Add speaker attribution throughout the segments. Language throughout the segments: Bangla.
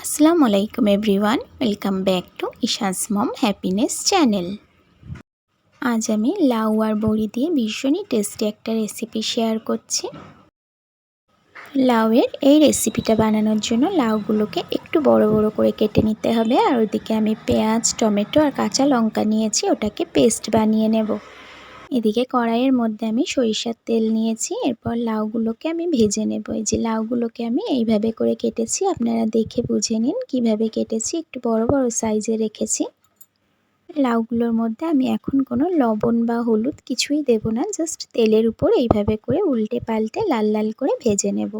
Speaker 1: আসসালামু আলাইকুম everyone, welcome back to Ishan's mom happiness channel. আজ আমি লাউ আর বড়ি দিয়ে ভীষণই টেস্টি একটা রেসিপি শেয়ার করছি। লাউয়ের এই রেসিপিটা বানানোর জন্য লাউগুলোকে একটু বড় বড় করে কেটে নিতে হবে, আর ওইদিকে আমি পেঁয়াজ, টমেটো আর কাঁচা লঙ্কা নিয়েছি, ওটাকে পেস্ট বানিয়ে নেব। এদিকে কড়াইয়ের মধ্যে আমি সরিষার তেল নিয়েছি, এরপর লাউগুলোকে আমি ভেজে নেব। এই যে লাউগুলোকে আমি এইভাবে করে কেটেছি, আপনারা দেখে বুঝে নিন কিভাবে কেটেছি। একটু বড় বড় সাইজে রেখেছি। লাউগুলোর মধ্যে আমি এখন কোনো লবণ বা হলুদ কিছুই দেব না, জাস্ট তেলের উপর এইভাবে করে উল্টে পাল্টে লাল লাল করে ভেজে নেব।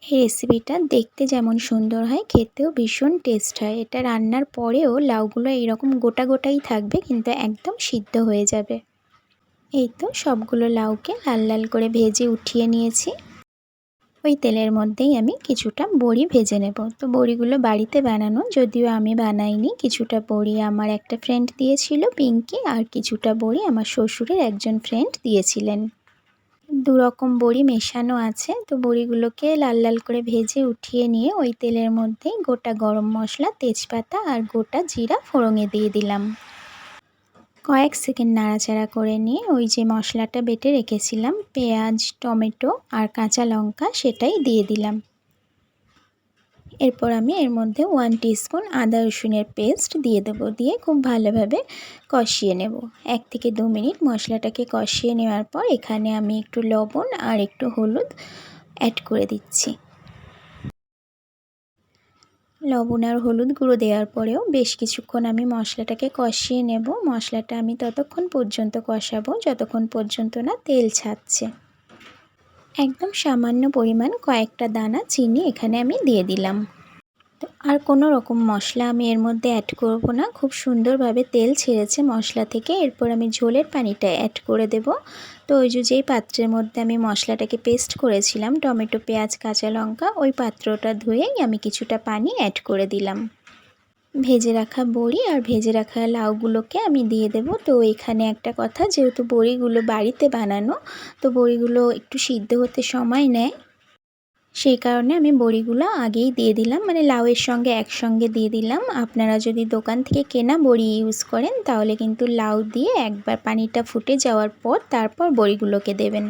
Speaker 1: এই রেসিপিটা দেখতে যেমন সুন্দর হয়, খেতেও ভীষণ টেস্ট হয়। এটা রান্নার পরেও লাউগুলো এইরকম গোটা গোটাই থাকবে, কিন্তু একদম সিদ্ধ হয়ে যাবে। এই তো সবগুলো লাউকে লাল লাল করে ভেজে উঠিয়ে নিয়েছি। ওই তেলের মধ্যেই আমি কিছুটা বড়ি ভেজে নেব। তো বড়িগুলো বাড়িতে বানানো, যদিও আমি বানাইনি। কিছুটা বড়ি আমার একটা ফ্রেন্ড দিয়েছিল, পিঙ্কি, আর কিছুটা বড়ি আমার শ্বশুরের একজন ফ্রেন্ড দিয়েছিলেন। দু রকম বড়ি মেশানো আছে। তো বড়িগুলোকে লাল লাল করে ভেজে উঠিয়ে নিয়ে ওই তেলের মধ্যেই গোটা গরম মশলা, তেজপাতা আর গোটা জিরা ফোড়নে দিয়ে দিলাম। কয়েক সেকেন্ড নাড়াচাড়া করে নিয়ে ওই যে মশলাটা বেটে রেখেছিলাম, পেঁয়াজ, টমেটো আর কাঁচা লঙ্কা, সেটাই দিয়ে দিলাম। এরপর আমি এর মধ্যে 1 টিস্পুন আদা রসুনের পেস্ট দিয়ে দেবো। দিয়ে খুব ভালোভাবে কষিয়ে নেব। 1 থেকে 2 মিনিট মশলাটাকে কষিয়ে নেওয়ার পর এখানে আমি একটু লবণ আর একটু হলুদ অ্যাড করে দিচ্ছি। লবণ আর হলুদ গুঁড়ো দেওয়ার পরেও বেশ কিছুক্ষণ আমি মশলাটাকে কষিয়ে নেব। মশলাটা আমি ততক্ষণ পর্যন্ত কষাবো যতক্ষণ পর্যন্ত না তেল ছাড়ছে। একদম সামান্য পরিমাণ কয়েকটা দানা চিনি এখানে আমি দিয়ে দিলাম। তো আর কোনো রকম মশলা আমি এর মধ্যে অ্যাড করব না। খুব সুন্দরভাবে তেল ছেড়েছে মশলা থেকে। এরপর আমি ঝোলের পানিটা অ্যাড করে দেব। তো ওই যেই পাত্রের মধ্যে আমি মশলাটাকে পেস্ট করেছিলাম, টমেটো, পেঁয়াজ, কাঁচা লঙ্কা, ওই পাত্রটা ধুয়েই আমি কিছুটা পানি অ্যাড করে দিলাম। ভেজে রাখা বড়ি আর ভেজে রাখা লাউগুলোকে আমি দিয়ে দেব। তো এখানে একটা কথা, যেহেতু বড়িগুলো বাড়িতে বানানো, তো বড়িগুলো একটু সিদ্ধ হতে সময় নেয়। সেই কারণে আমি বড়িগুলো আগেই দিয়ে দিলাম, মানে লাউয়ের সঙ্গে একসঙ্গে দিয়ে দিলাম। আপনারা যদি দোকান থেকে কেনা বড়ি ইউজ করেন তাহলে কিন্তু লাউ দিয়ে একবার পানিটা ফুটে যাওয়ার পর তারপর বড়িগুলোকে দেবেন।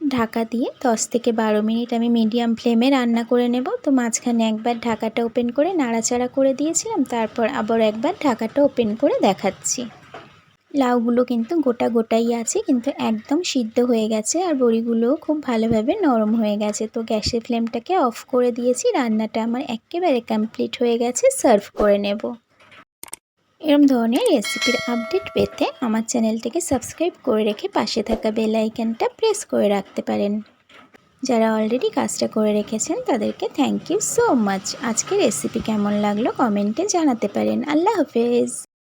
Speaker 1: ঢাকা দিয়ে 10 থেকে 12 মিনিট আমি মিডিয়াম ফ্লেমে রান্না করে নেব। তো মাঝখানে একবার ঢাকাটা ওপেন করে নাড়াচাড়া করে দিয়েছিলাম, তারপর আবার একবার ঢাকাটা ওপেন করে দেখাচ্ছি। লাউগুলো কিন্তু গোটা গোটাই আছে, কিন্তু একদম সিদ্ধ হয়ে গেছে, আর বড়িগুলোও খুব ভালোভাবে নরম হয়ে গেছে। তো গ্যাসের ফ্লেমটাকে অফ করে দিয়েছি। রান্নাটা আমার একেবারে কমপ্লিট হয়ে গেছে। সার্ভ করে নেব। এরকম ধরনের রেসিপির আপডেট পেতে আমার চ্যানেলটাকে সাবস্ক্রাইব করে রেখে পাশে থাকা বেল আইকনটা প্রেস করে রাখতে পারেন। যারা অলরেডি কাজটা করে রেখেছেন তাদেরকে থ্যাংক ইউ সো মাচ। আজকের রেসিপি কেমন লাগলো কমেন্টে জানাতে পারেন। আল্লাহ হাফেজ।